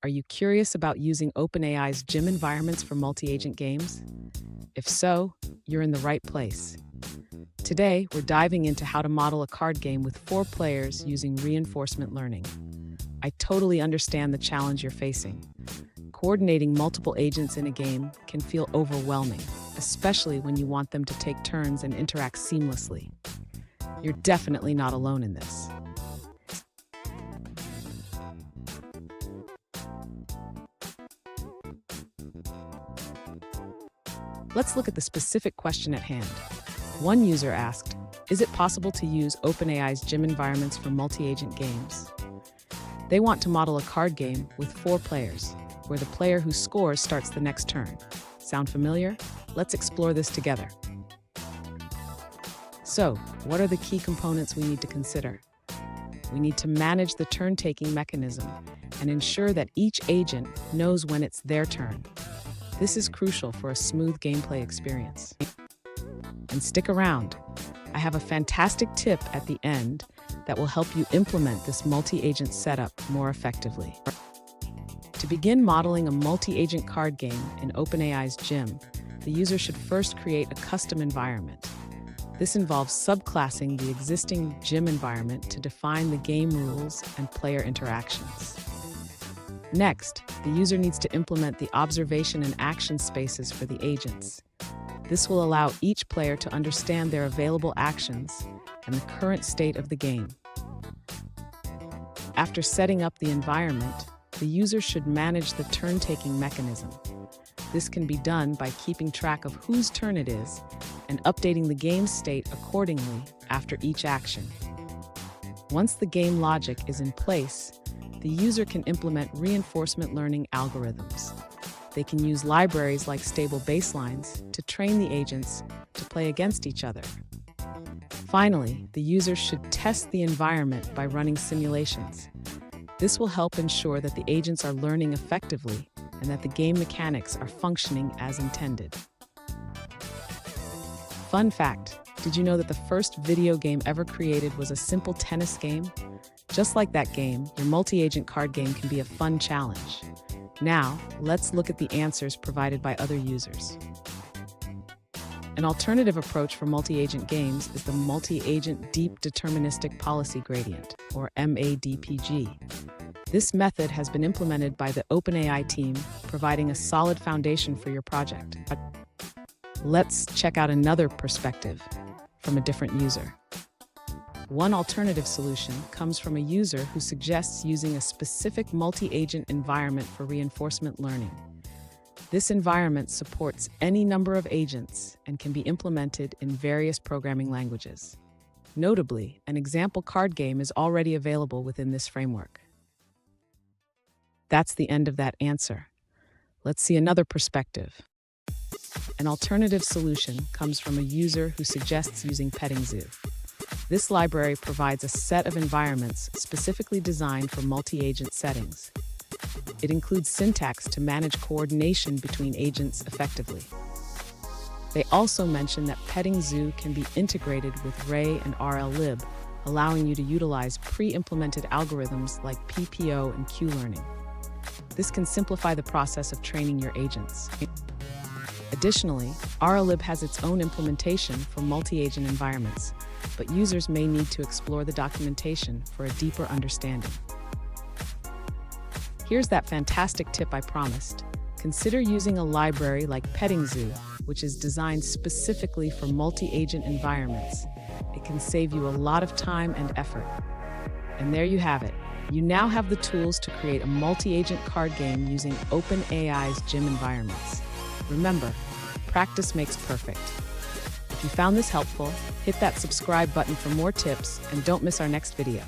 Are you curious about using OpenAI's gym environments for multi-agent games? If so, you're in the right place. Today, we're diving into how to model a card game with 4 players using reinforcement learning. I totally understand the challenge you're facing. Coordinating multiple agents in a game can feel overwhelming, especially when you want them to take turns and interact seamlessly. You're definitely not alone in this. Let's look at the specific question at hand. One user asked, is it possible to use OpenAI's gym environments for multi-agent games? They want to model a card game with 4 players, where the player who scores starts the next turn. Sound familiar? Let's explore this together. So, what are the key components we need to consider? We need to manage the turn-taking mechanism and ensure that each agent knows when it's their turn. This is crucial for a smooth gameplay experience. And stick around. I have a fantastic tip at the end that will help you implement this multi-agent setup more effectively. To begin modeling a multi-agent card game in OpenAI's Gym, the user should first create a custom environment. This involves subclassing the existing gym environment to define the game rules and player interactions. Next, the user needs to implement the observation and action spaces for the agents. This will allow each player to understand their available actions and the current state of the game. After setting up the environment, the user should manage the turn-taking mechanism. This can be done by keeping track of whose turn it is and updating the game state accordingly after each action. Once the game logic is in place, the user can implement reinforcement learning algorithms. They can use libraries like stable baselines to train the agents to play against each other. Finally, the user should test the environment by running simulations. This will help ensure that the agents are learning effectively and that the game mechanics are functioning as intended. Fun fact, did you know that the first video game ever created was a simple tennis game? Just like that game, your multi-agent card game can be a fun challenge. Now, let's look at the answers provided by other users. An alternative approach for multi-agent games is the Multi-Agent Deep Deterministic Policy Gradient, or MADPG. This method has been implemented by the OpenAI team, providing a solid foundation for your project. Let's check out another perspective from a different user. One alternative solution comes from a user who suggests using a specific multi-agent environment for reinforcement learning. This environment supports any number of agents and can be implemented in various programming languages. Notably, an example card game is already available within this framework. That's the end of that answer. Let's see another perspective. An alternative solution comes from a user who suggests using Petting Zoo. This library provides a set of environments specifically designed for multi-agent settings. It includes syntax to manage coordination between agents effectively. They also mention that Petting Zoo can be integrated with Ray and RLlib, allowing you to utilize pre-implemented algorithms like PPO and Q-learning. This can simplify the process of training your agents. Additionally, RLlib has its own implementation for multi-agent environments, but users may need to explore the documentation for a deeper understanding. Here's that fantastic tip I promised. Consider using a library like Petting Zoo, which is designed specifically for multi-agent environments. It can save you a lot of time and effort. And there you have it. You now have the tools to create a multi-agent card game using OpenAI's gym environments. Remember, practice makes perfect. If you found this helpful, hit that subscribe button for more tips and don't miss our next video.